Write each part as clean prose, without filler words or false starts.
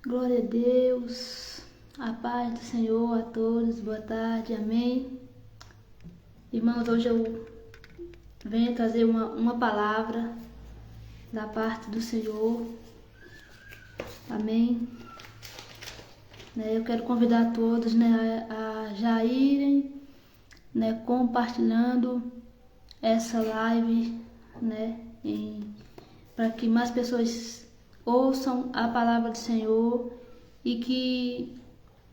Glória a Deus, a paz do Senhor a todos, boa tarde, amém. Irmãos, hoje eu venho trazer uma palavra da parte do Senhor, amém. Eu quero convidar todos a já irem compartilhando essa live, para que mais pessoas ouçam a palavra do Senhor e que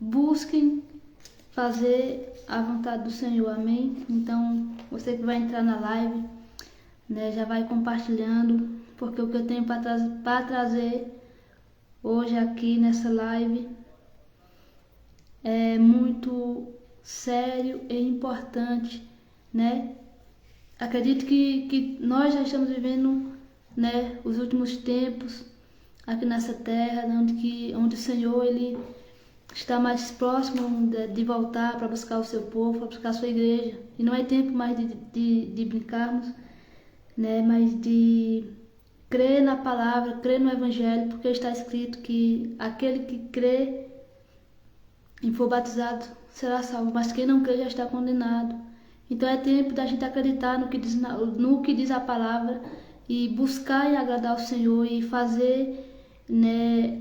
busquem fazer a vontade do Senhor, amém? Então, você que vai entrar na live, já vai compartilhando, porque o que eu tenho para trazer hoje aqui nessa live é muito sério e importante, Acredito que nós já estamos vivendo, os últimos tempos aqui nessa terra, onde o Senhor ele está mais próximo de voltar para buscar o seu povo, para buscar a sua igreja. E não é tempo mais de brincarmos, mas de crer na palavra, crer no Evangelho, porque está escrito que aquele que crê e for batizado será salvo, mas quem não crê já está condenado. Então é tempo da gente acreditar no que diz a palavra e buscar e agradar o Senhor e fazer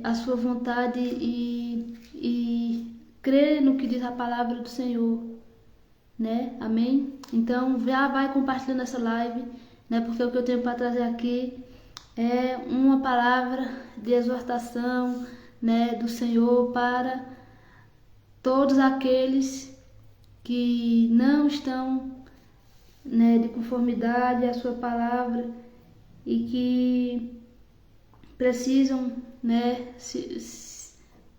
a sua vontade e crer no que diz a palavra do Senhor, amém? Então já vai compartilhando essa live, porque o que eu tenho para trazer aqui é uma palavra de exortação, do Senhor para todos aqueles que não estão, de conformidade à sua palavra e que precisam,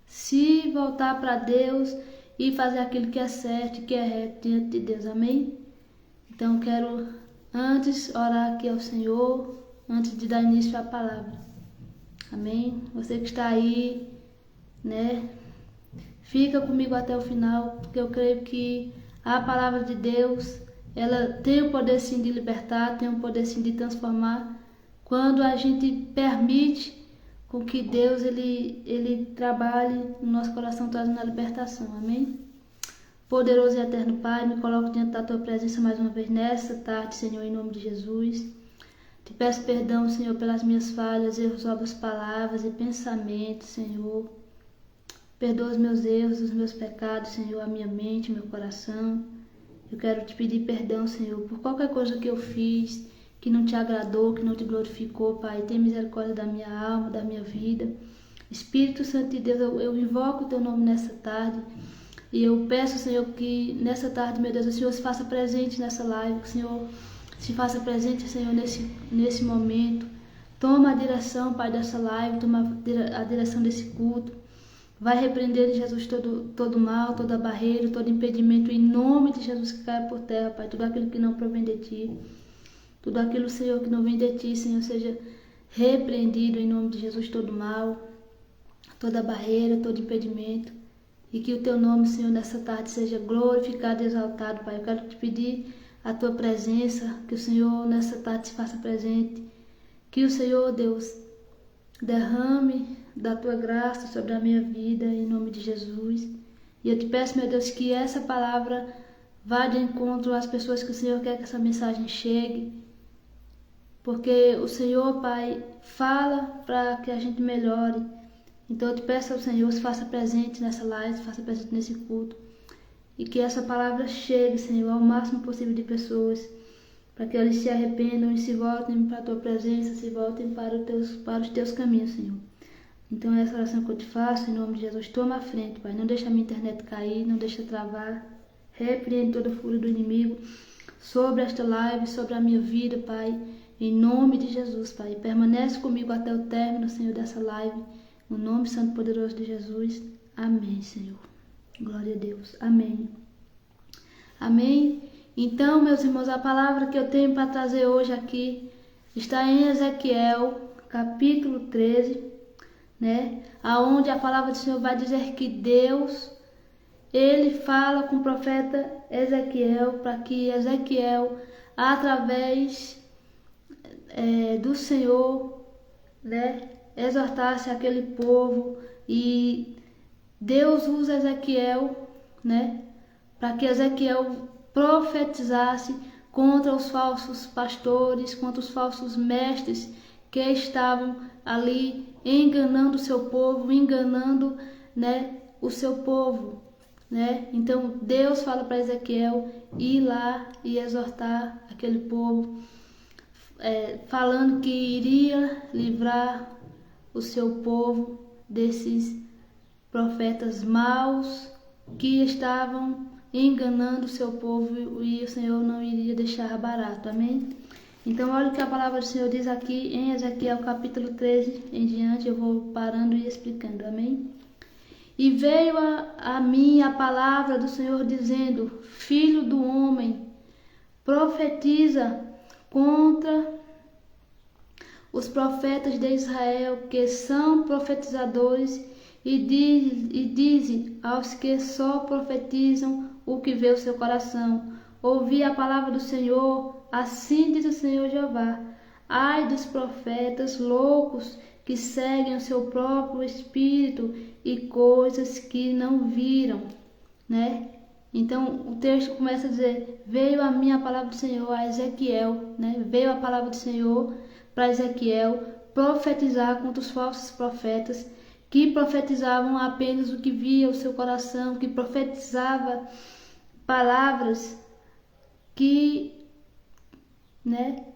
se voltar para Deus e fazer aquilo que é certo e que é reto diante de Deus, amém? Então quero antes orar aqui ao Senhor, antes de dar início à palavra, amém? Você que está aí, fica comigo até o final, porque eu creio que a palavra de Deus, ela tem o poder sim de libertar, tem o poder sim de transformar, quando a gente permite com que Deus ele trabalhe no nosso coração trazendo a libertação, amém? Poderoso e eterno Pai, me coloco diante da Tua presença mais uma vez nessa tarde, Senhor, em nome de Jesus. Te peço perdão, Senhor, pelas minhas falhas, erros, obras, palavras e pensamentos, Senhor. Perdoa os meus erros, os meus pecados, Senhor, a minha mente, meu coração. Eu quero te pedir perdão, Senhor, por qualquer coisa que eu fiz, que não te agradou, que não te glorificou, Pai. Tem misericórdia da minha alma, da minha vida. Espírito Santo de Deus, eu invoco o Teu nome nessa tarde. E eu peço, Senhor, que nessa tarde, meu Deus, o Senhor se faça presente nessa live. Que o Senhor se faça presente, Senhor, nesse momento. Toma a direção, Pai, dessa live. Toma a direção desse culto. Vai repreender, Jesus, todo mal, toda barreira, todo impedimento, em nome de Jesus, que caia por terra, Pai. Tudo aquilo que não provém de Ti. Tudo aquilo, Senhor, que não vem de Ti, Senhor, seja repreendido em nome de Jesus, todo mal, toda barreira, todo impedimento. E que o Teu nome, Senhor, nessa tarde seja glorificado e exaltado, Pai. Eu quero te pedir a Tua presença, que o Senhor nessa tarde se faça presente. Que o Senhor, Deus, derrame da Tua graça sobre a minha vida, em nome de Jesus. E eu te peço, meu Deus, que essa palavra vá de encontro às pessoas que o Senhor quer que essa mensagem chegue. Porque o Senhor, Pai, fala para que a gente melhore. Então eu te peço ao Senhor, se faça presente nessa live, se faça presente nesse culto. E que essa palavra chegue, Senhor, ao máximo possível de pessoas. Para que eles se arrependam e se voltem para a Tua presença, se voltem para os Teus caminhos, Senhor. Então é essa oração que eu te faço, em nome de Jesus. Toma a frente, Pai. Não deixa a minha internet cair, não deixa travar. Repreende toda a fúria do inimigo sobre esta live, sobre a minha vida, Pai. Em nome de Jesus, Pai. Permanece comigo até o término, Senhor, dessa live. No nome santo e poderoso de Jesus. Amém, Senhor. Glória a Deus. Amém. Amém. Então, meus irmãos, a palavra que eu tenho para trazer hoje aqui está em Ezequiel, capítulo 13, aonde a palavra do Senhor vai dizer que Deus, Ele fala com o profeta Ezequiel, para que Ezequiel, através do Senhor, exortasse aquele povo e Deus usa Ezequiel, né, para que Ezequiel profetizasse contra os falsos pastores, contra os falsos mestres que estavam ali enganando o seu povo, enganando, né, o seu povo, né? Então Deus fala para Ezequiel ir lá e exortar aquele povo, falando que iria livrar o seu povo desses profetas maus que estavam enganando o seu povo, e o Senhor não iria deixar barato, amém? Então olha o que a palavra do Senhor diz aqui em Ezequiel capítulo 13 em diante, eu vou parando e explicando, amém? E veio a mim a palavra do Senhor dizendo: Filho do homem, profetiza contra os profetas de Israel, que são profetizadores, e dize aos que só profetizam o que vê o seu coração: ouvi a palavra do Senhor, assim diz o Senhor Jeová. Ai dos profetas loucos que seguem o seu próprio espírito e coisas que não viram, né? Então o texto começa a dizer: veio a mim a palavra do Senhor a Ezequiel, né? Veio a palavra do Senhor para Ezequiel profetizar contra os falsos profetas que profetizavam apenas o que via o seu coração, que profetizava palavras que, né?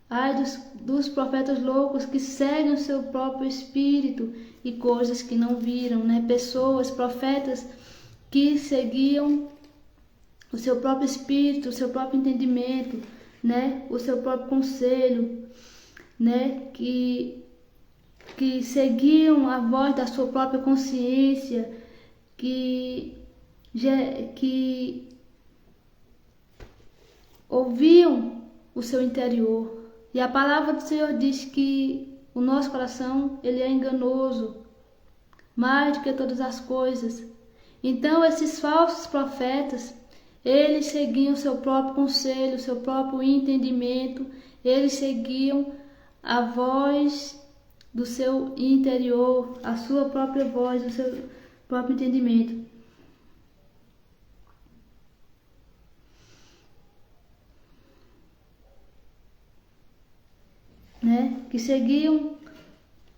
Ai dos profetas loucos que seguem o seu próprio espírito e coisas que não viram, né? Pessoas, profetas que seguiam o seu próprio espírito, o seu próprio entendimento, né? O seu próprio conselho, né? Que seguiam a voz da sua própria consciência, que ouviam o seu interior. E a palavra do Senhor diz que o nosso coração, ele é enganoso, mais do que todas as coisas. Então esses falsos profetas, eles seguiam o seu próprio conselho, o seu próprio entendimento, eles seguiam a voz do seu interior, a sua própria voz, o seu próprio entendimento. Né? Que seguiam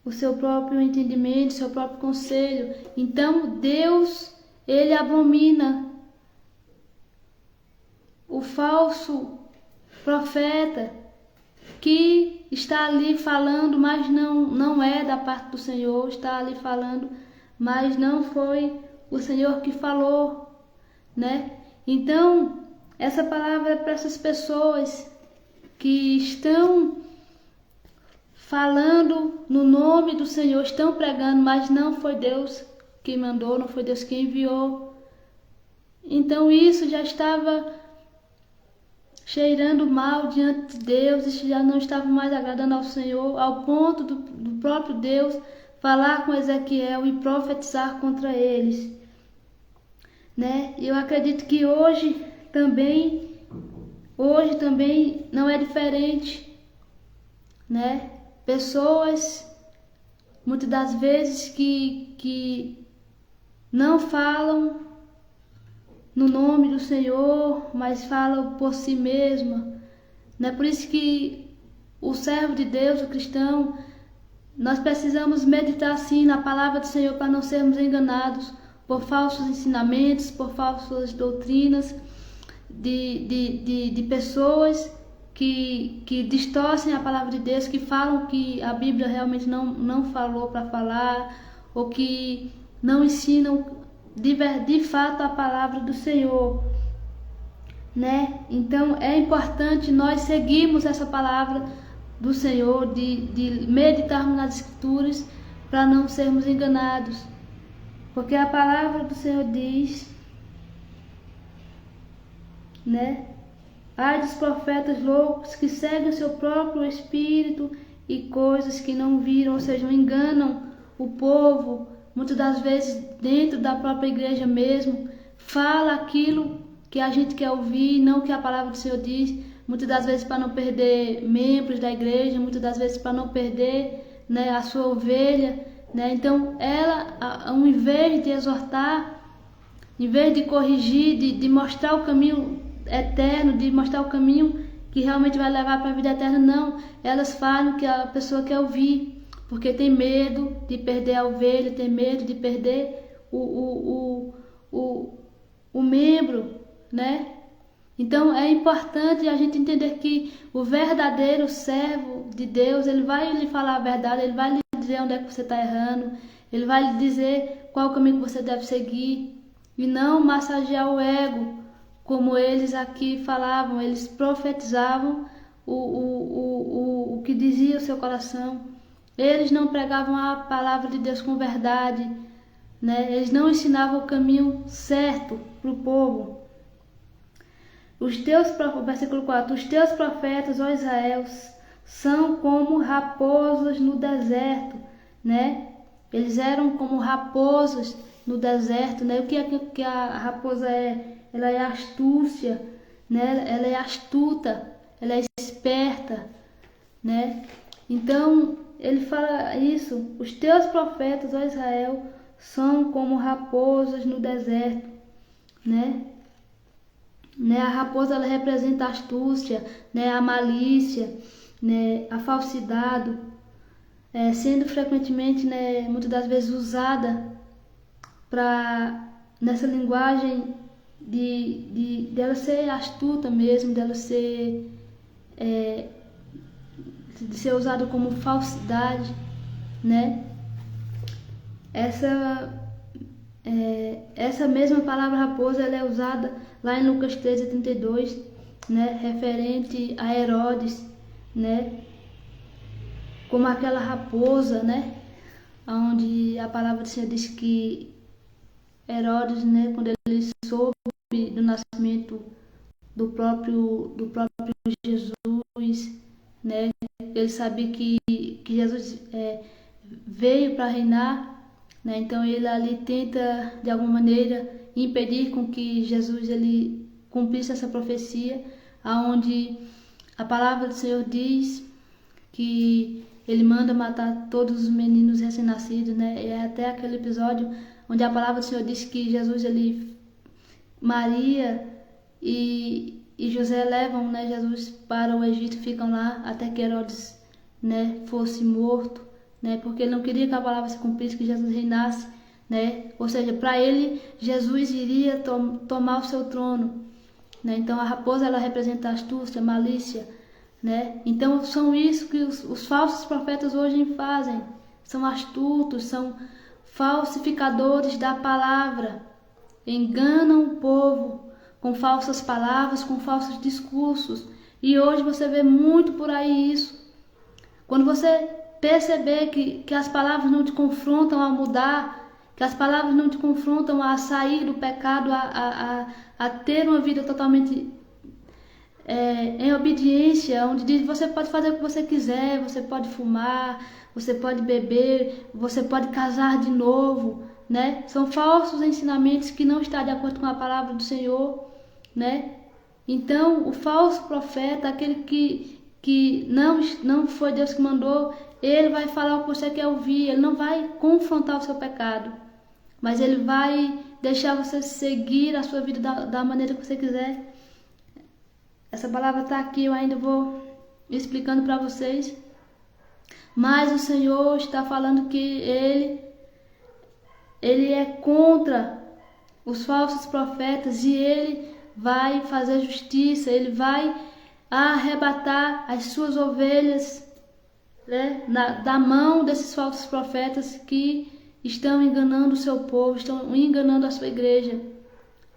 o seu próprio entendimento, o seu próprio conselho. Então Deus, ele abomina o falso profeta que está ali falando, mas não é da parte do Senhor, está ali falando, mas não foi o Senhor que falou, né? Então, essa palavra é para essas pessoas que estão falando no nome do Senhor, estão pregando, mas não foi Deus que mandou, não foi Deus que enviou. Então isso já estava cheirando mal diante de Deus, isso já não estava mais agradando ao Senhor, ao ponto do próprio Deus falar com Ezequiel e profetizar contra eles, né? Eu acredito que hoje também não é diferente, né? Pessoas, muitas das vezes, que não falam no nome do Senhor, mas falam por si mesma, né? Por isso que o servo de Deus, o cristão, nós precisamos meditar sim na palavra do Senhor para não sermos enganados por falsos ensinamentos, por falsas doutrinas de pessoas que distorcem a palavra de Deus, que falam que a Bíblia realmente não falou para falar, ou que não ensinam de fato a palavra do Senhor, né? Então é importante nós seguirmos essa palavra do Senhor, de meditarmos nas Escrituras para não sermos enganados, porque a palavra do Senhor diz, né? Ai dos profetas loucos que seguem o seu próprio espírito e coisas que não viram, ou seja, enganam o povo, muitas das vezes dentro da própria igreja mesmo, fala aquilo que a gente quer ouvir, não o que a palavra do Senhor diz, muitas das vezes para não perder membros da igreja, muitas das vezes para não perder, né, a sua ovelha, né? Então ela, ao invés de exortar, em vez de corrigir, de mostrar o caminho eterno, de mostrar o caminho que realmente vai levar para a vida eterna, não. Elas falam que a pessoa quer ouvir, porque tem medo de perder a ovelha, tem medo de perder o membro, né? Então é importante a gente entender que o verdadeiro servo de Deus, ele vai lhe falar a verdade, ele vai lhe dizer onde é que você está errando, ele vai lhe dizer qual o caminho que você deve seguir, e não massagear o ego, como eles aqui falavam. Eles profetizavam o que dizia o seu coração. Eles não pregavam a palavra de Deus com verdade, né? Eles não ensinavam o caminho certo para o povo. Versículo 4: os teus profetas, ó Israel, são como raposas no deserto, né? Eles eram como raposas no deserto, né? O que a raposa é? Ela é astúcia, né? Ela é astuta, ela é esperta, né? Então ele fala isso: os teus profetas, ó Israel, são como raposas no deserto, né? A raposa, ela representa a astúcia, né? A malícia, né? A falsidade, sendo frequentemente, né? Muitas das vezes usada nessa linguagem dela ser astuta mesmo, dela ser de ser usada como falsidade, né? Essa mesma palavra raposa, ela é usada lá em Lucas 13:32, né? Referente a Herodes, né? Como aquela raposa, né? Onde a palavra do Senhor diz que Herodes, né? Quando ele soube do nascimento do próprio Jesus, né? Ele sabia que Jesus veio para reinar, né? Então ele ali tenta de alguma maneira impedir com que Jesus ele cumprisse essa profecia, aonde a palavra do Senhor diz que ele manda matar todos os meninos recém-nascidos, né? É até aquele episódio onde a palavra do Senhor diz que Jesus Maria e José levam, né, Jesus para o Egito, ficam lá até que Herodes, né, fosse morto, né, porque ele não queria que a palavra se cumprisse, que Jesus reinasse, né? Ou seja, para ele Jesus iria tomar o seu trono, né? Então a raposa, ela representa a astúcia, a malícia, né? Então são isso que os falsos profetas hoje fazem. São astutos, são falsificadores da palavra, enganam o povo com falsas palavras, com falsos discursos. E hoje você vê muito por aí isso. Quando você perceber que as palavras não te confrontam a mudar, que as palavras não te confrontam a sair do pecado, a ter uma vida totalmente em obediência, onde diz: você pode fazer o que você quiser, você pode fumar, você pode beber, você pode casar de novo, né? São falsos ensinamentos que não estão de acordo com a palavra do Senhor, né? Então o falso profeta, aquele que não foi Deus que mandou, ele vai falar o que você quer ouvir, ele não vai confrontar o seu pecado, mas ele vai deixar você seguir a sua vida da maneira que você quiser. Essa palavra está aqui, eu ainda vou explicando para vocês. Mas o Senhor está falando que Ele é contra os falsos profetas e Ele vai fazer justiça, Ele vai arrebatar as suas ovelhas, né, da mão desses falsos profetas que estão enganando o seu povo, estão enganando a sua igreja,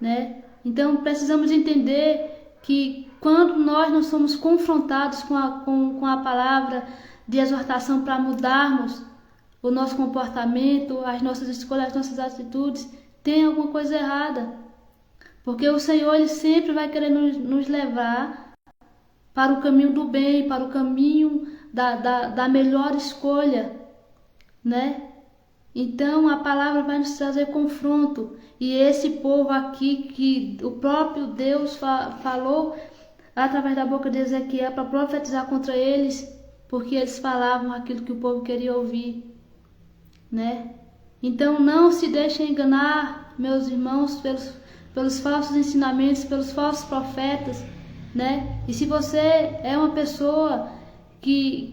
né? Então precisamos entender que quando nós não somos confrontados com a palavra de exortação para mudarmos o nosso comportamento, as nossas escolhas, as nossas atitudes, tem alguma coisa errada. Porque o Senhor, Ele sempre vai querer nos levar para o caminho do bem, para o caminho da melhor escolha, né? Então a palavra vai nos trazer confronto. E esse povo aqui, que o próprio Deus falou através da boca de Ezequiel para profetizar contra eles, porque eles falavam aquilo que o povo queria ouvir, né? Então não se deixem enganar, meus irmãos, pelos falsos ensinamentos, pelos falsos profetas, né? E se você é uma pessoa que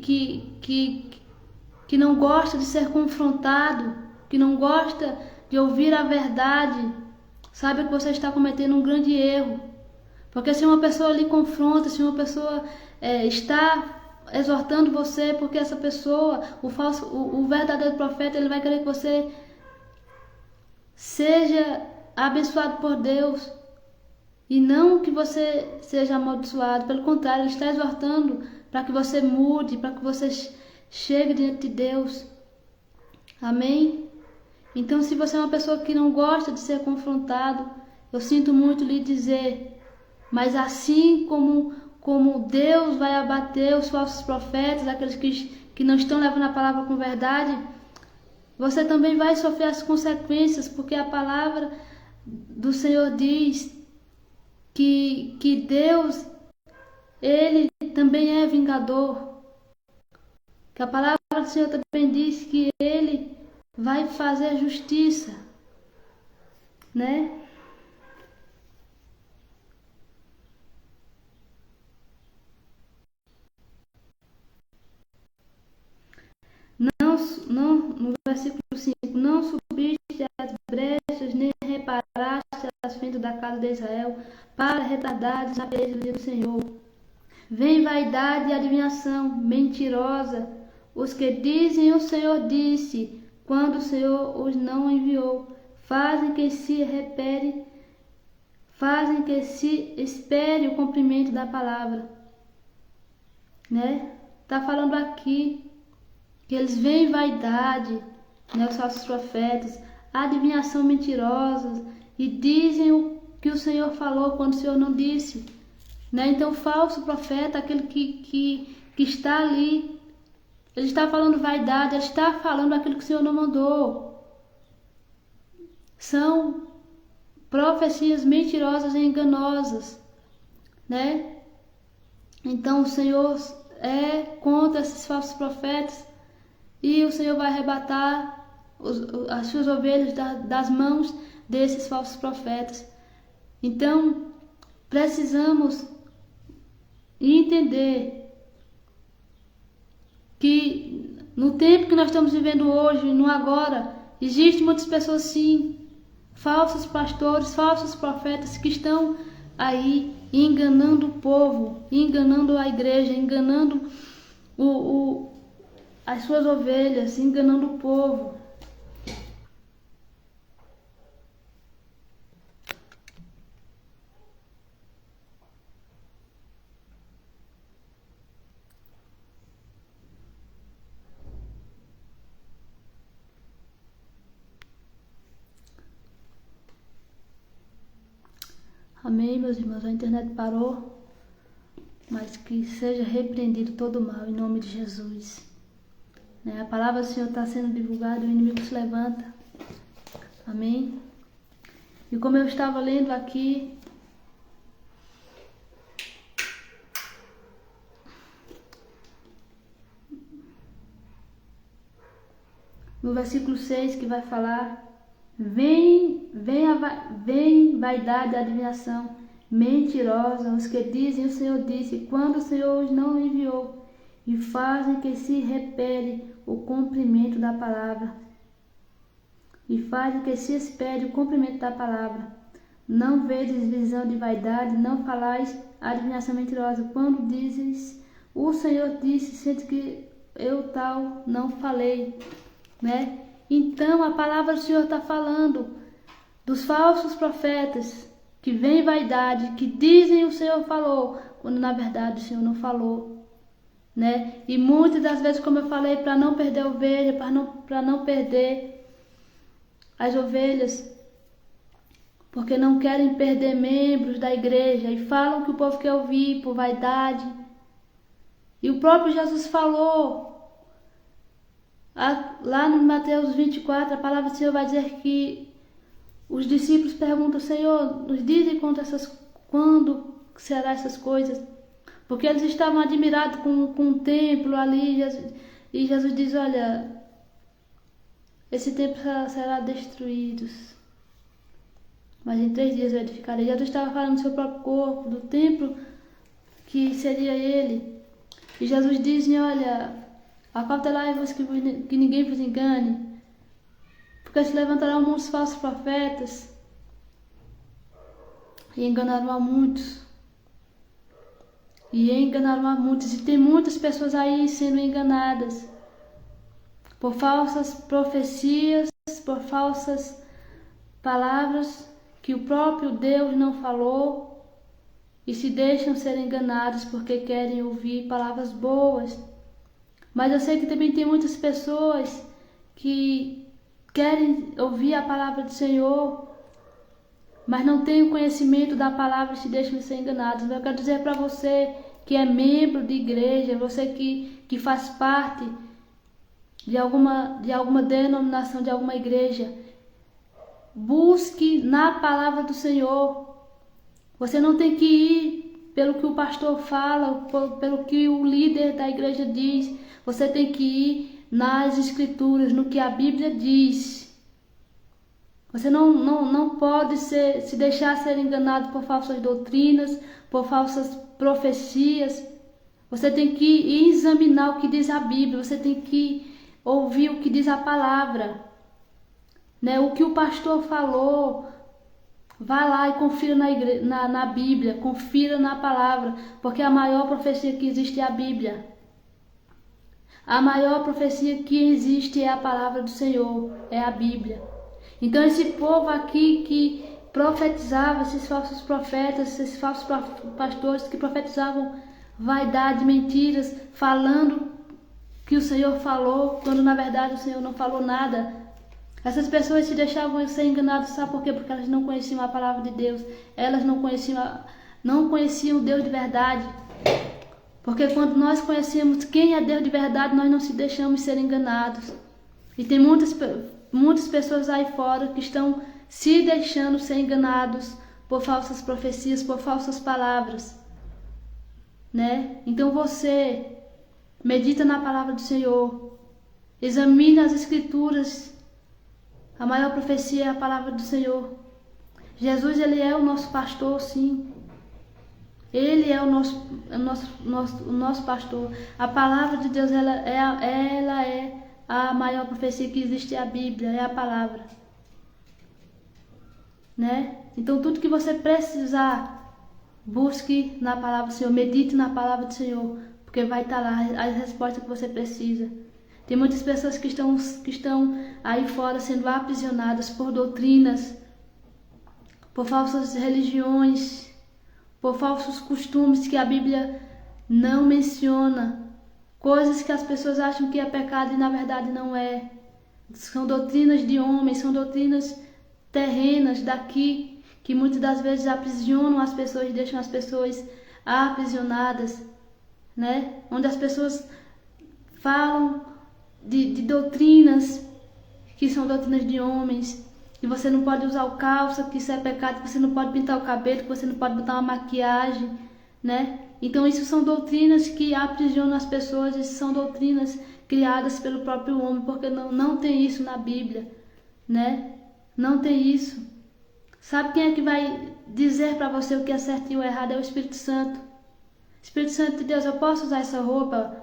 não gosta de ser confrontado, que não gosta de ouvir a verdade, saiba que você está cometendo um grande erro. Porque se uma pessoa lhe confronta, se uma pessoa está exortando você, porque essa pessoa, o verdadeiro profeta, ele vai querer que você seja abençoado por Deus e não que você seja amaldiçoado. Pelo contrário, ele está exortando para que você mude, para que você chegue diante de Deus. Amém? Então, se você é uma pessoa que não gosta de ser confrontado, eu sinto muito lhe dizer, mas assim como Deus vai abater os falsos profetas, aqueles que não estão levando a palavra com verdade, você também vai sofrer as consequências, porque a palavra do Senhor diz que Deus, Ele também é vingador. Que a palavra do Senhor também diz que Ele vai fazer justiça, né? No versículo 5, não subiste as brechas, nem reparaste as fendas da casa de Israel, para retardares a beleza do Senhor. Vem vaidade e adivinhação mentirosa, os que dizem o Senhor disse, quando o Senhor os não enviou, fazem que se espere o cumprimento da palavra, né? Tá falando aqui que eles veem vaidade, né, os falsos profetas, adivinhação mentirosa, e dizem o que o Senhor falou quando o Senhor não disse, né? Então, falso profeta, aquele que está ali, ele está falando vaidade, ele está falando aquilo que o Senhor não mandou. São profecias mentirosas e enganosas, né? Então, o Senhor é contra esses falsos profetas, e o Senhor vai arrebatar as suas ovelhas das mãos desses falsos profetas. Então, precisamos entender que no tempo que nós estamos vivendo hoje, no agora, existem muitas pessoas sim, falsos pastores, falsos profetas que estão aí enganando o povo, enganando a igreja, enganando as suas ovelhas, enganando o povo. Amém, meus irmãos. A internet parou, mas que seja repreendido todo o mal em nome de Jesus. A palavra do Senhor está sendo divulgada e o inimigo se levanta. Amém? E como eu estava lendo aqui, no versículo 6, que vai falar: Vem vaidade e adivinhação mentirosa, os que dizem o Senhor disse, quando o Senhor os não enviou, e fazem que se repere o cumprimento da palavra. E fazem que se espere o cumprimento da palavra. Não vedes visão de vaidade, não falais adivinhação mentirosa, quando dizes, o Senhor disse, sendo que eu tal não falei, né? Então a palavra do Senhor está falando dos falsos profetas que vêm vaidade, que dizem o Senhor falou, quando na verdade o Senhor não falou, né? E muitas das vezes, como eu falei, para não perder a ovelha, para não perder as ovelhas, porque não querem perder membros da igreja e falam que o povo quer ouvir por vaidade. E o próprio Jesus falou, lá no Mateus 24, a palavra do Senhor vai dizer que os discípulos perguntam: Senhor, nos dizem quando serão essas coisas? Porque eles estavam admirados com o templo ali, e Jesus diz: olha, esse templo será destruído, mas em 3 dias eu edificarei. Jesus estava falando do seu próprio corpo, do templo que seria ele. E Jesus diz, olha, acautelai-vos que ninguém vos engane, porque se levantarão muitos falsos profetas e enganarão a muitos. E enganaram a muitos. E tem muitas pessoas aí sendo enganadas por falsas profecias, por falsas palavras que o próprio Deus não falou, e se deixam ser enganados porque querem ouvir palavras boas. Mas eu sei que também tem muitas pessoas que querem ouvir a palavra do Senhor, mas não têm o conhecimento da palavra e se deixam ser enganados. Eu quero dizer para você que é membro de igreja, você que faz parte de alguma denominação, de alguma igreja, busque na palavra do Senhor. Você não tem que ir pelo que o pastor fala, pelo que o líder da igreja diz. Você tem que ir nas Escrituras, no que a Bíblia diz. Você não pode se deixar ser enganado por falsas doutrinas, por falsas profecias. Você tem que examinar o que diz a Bíblia. Você tem que ouvir o que diz a palavra. O que o pastor falou, vá lá e confira na Bíblia, confira na palavra, porque a maior profecia que existe é a Bíblia. A maior profecia que existe é a palavra do Senhor, é a Bíblia. Então esse povo aqui que profetizava, esses falsos profetas, esses falsos pastores que profetizavam vaidade, mentiras, falando que o Senhor falou, quando na verdade o Senhor não falou nada. Essas pessoas se deixavam ser enganadas, sabe por quê? Porque elas não conheciam a palavra de Deus. Elas não conheciam o Deus de verdade. Porque quando nós conhecemos quem é Deus de verdade, nós não se deixamos ser enganados. E tem muitas pessoas aí fora que estão se deixando ser enganados por falsas profecias, por falsas palavras. Então você medita na palavra do Senhor. Examine as Escrituras. A maior profecia é a palavra do Senhor. Jesus, ele é o nosso pastor, sim. Ele é o nosso pastor. A palavra de Deus, ela é a maior profecia que existe, é a Bíblia, é a palavra. Então tudo que você precisar, busque na palavra do Senhor, medite na palavra do Senhor, porque vai estar lá as respostas que você precisa. Tem muitas pessoas que estão aí fora sendo aprisionadas por doutrinas, por falsas religiões, por falsos costumes que a Bíblia não menciona, coisas que as pessoas acham que é pecado e na verdade não é. São doutrinas de homens, são doutrinas terrenas daqui, que muitas das vezes aprisionam as pessoas e deixam as pessoas aprisionadas, Onde as pessoas falam de doutrinas que são doutrinas de homens, que você não pode usar o calça, que isso é pecado, que você não pode pintar o cabelo, que você não pode botar uma maquiagem, Então isso são doutrinas que aprisionam as pessoas, isso são doutrinas criadas pelo próprio homem, porque não tem isso na Bíblia, Não tem isso. Sabe quem é que vai dizer para você o que é certo e o errado? É o Espírito Santo. Espírito Santo de Deus, eu posso usar essa roupa?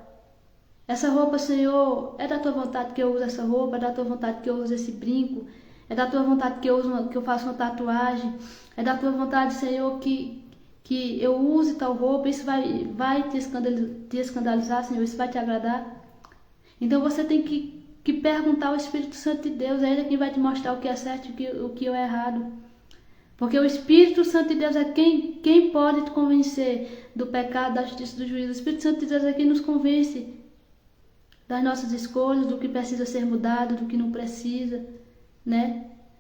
Essa roupa, Senhor, é da tua vontade que eu use essa roupa, é da tua vontade que eu use esse brinco, é da tua vontade que eu faça uma tatuagem, é da tua vontade, Senhor, que eu use tal roupa, isso vai te escandalizar, Senhor, isso vai te agradar. Então você tem que perguntar ao Espírito Santo de Deus, é Ele quem vai te mostrar o que é certo e o que é errado. Porque o Espírito Santo de Deus é quem pode te convencer do pecado, da justiça e do juízo. O Espírito Santo de Deus é quem nos convence das nossas escolhas, do que precisa ser mudado, do que não precisa,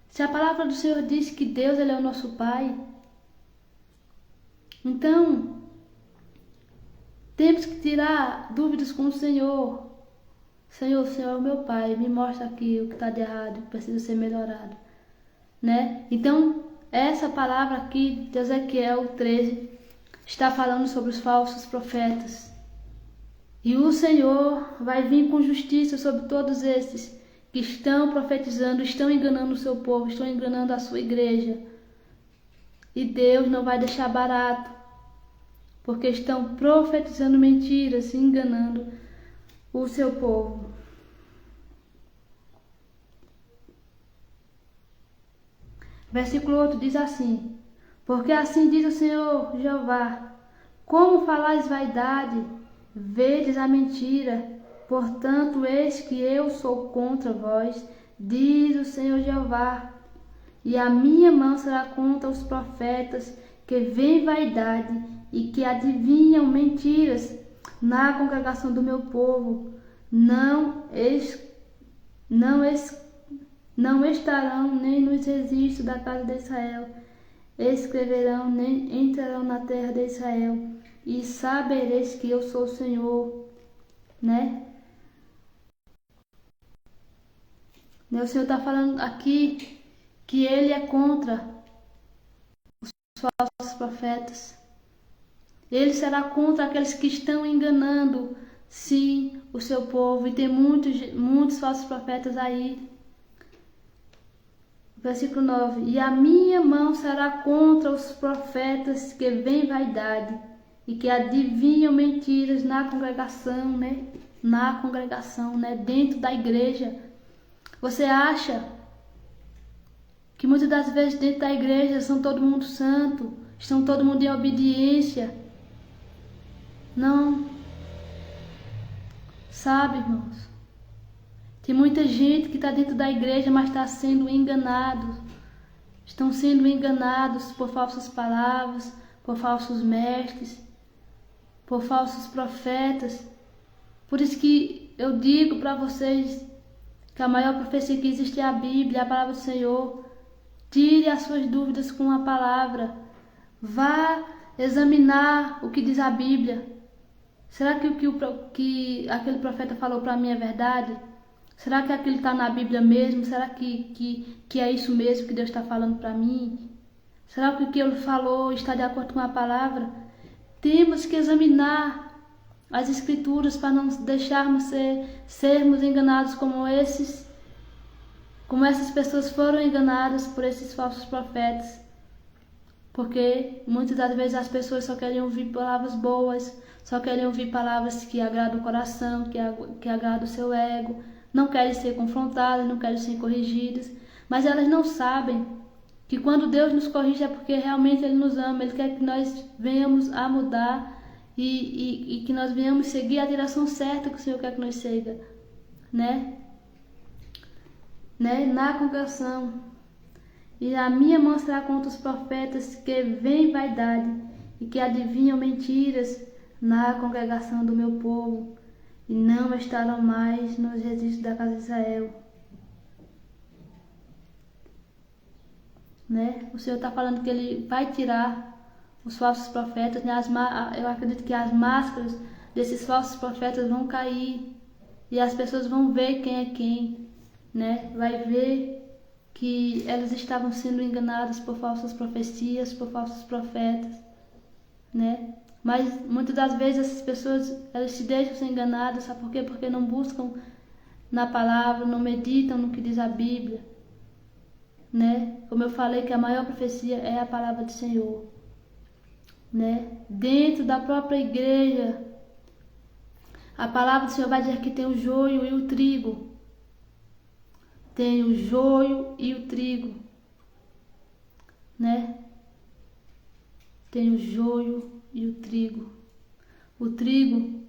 Se a palavra do Senhor diz que Deus, Ele é o nosso Pai, então temos que tirar dúvidas com o Senhor. Senhor, o Senhor é o meu Pai, me mostra aqui o que está de errado, o que precisa ser melhorado, Então, essa palavra aqui de Ezequiel 13 está falando sobre os falsos profetas. E o Senhor vai vir com justiça sobre todos esses que estão profetizando, estão enganando o seu povo, estão enganando a sua igreja. E Deus não vai deixar barato, porque estão profetizando mentiras e enganando o seu povo. Versículo 8 diz assim: porque assim diz o Senhor Jeová, como falais vaidade, vedes a mentira, portanto eis que eu sou contra vós, diz o Senhor Jeová, e a minha mão será contra os profetas que veem vaidade e que adivinham mentiras na congregação do meu povo. Não estarão nem nos registros da casa de Israel, escreverão nem entrarão na terra de Israel, e sabereis que eu sou o Senhor, né? O Senhor está falando aqui que Ele é contra os falsos profetas. Ele será contra aqueles que estão enganando, sim, o seu povo. E tem muitos falsos profetas aí. Versículo 9. E a minha mão será contra os profetas que veem vaidade e que adivinham mentiras na congregação, né? Na congregação, né? Dentro da igreja. Você acha que muitas das vezes dentro da igreja são todo mundo santo, estão todo mundo em obediência? Não. Sabe, irmãos? Tem muita gente que está dentro da igreja, mas está sendo enganado. Estão sendo enganados por falsas palavras, por falsos mestres, por falsos profetas. Por isso que eu digo para vocês que a maior profecia que existe é a Bíblia, a palavra do Senhor. Tire as suas dúvidas com a palavra. Vá examinar o que diz a Bíblia. Será que o que aquele profeta falou para mim é verdade? Será que aquilo está na Bíblia mesmo? Será que é isso mesmo que Deus está falando para mim? Será que o que ele falou está de acordo com a palavra? Temos que examinar as Escrituras para não deixarmos sermos enganados como essas pessoas foram enganadas por esses falsos profetas. Porque muitas das vezes as pessoas só querem ouvir palavras boas, só querem ouvir palavras que agradam o coração, que agradam o seu ego, não querem ser confrontadas, não querem ser corrigidas, mas elas não sabem que quando Deus nos corrige é porque realmente Ele nos ama, Ele quer que nós venhamos a mudar e que nós venhamos seguir a direção certa que o Senhor quer que nós siga, né? Na congregação. E a minha mão será contra os profetas que veem vaidade e que adivinham mentiras na congregação do meu povo, e não estarão mais nos registros da casa de Israel. Né? O Senhor está falando que Ele vai tirar os falsos profetas, né? Eu acredito que as máscaras desses falsos profetas vão cair e as pessoas vão ver quem é quem, né? Vai ver que elas estavam sendo enganadas por falsas profecias, por falsos profetas, né? Mas muitas das vezes essas pessoas, elas se deixam ser enganadas, sabe por quê? Porque não buscam na palavra, não meditam no que diz a Bíblia, né? Como eu falei, que a maior profecia é a palavra do Senhor, né? Dentro da própria igreja, a palavra do Senhor vai dizer que tem o joio e o trigo. Tem o joio e o trigo, né? Tem o joio e o trigo. O trigo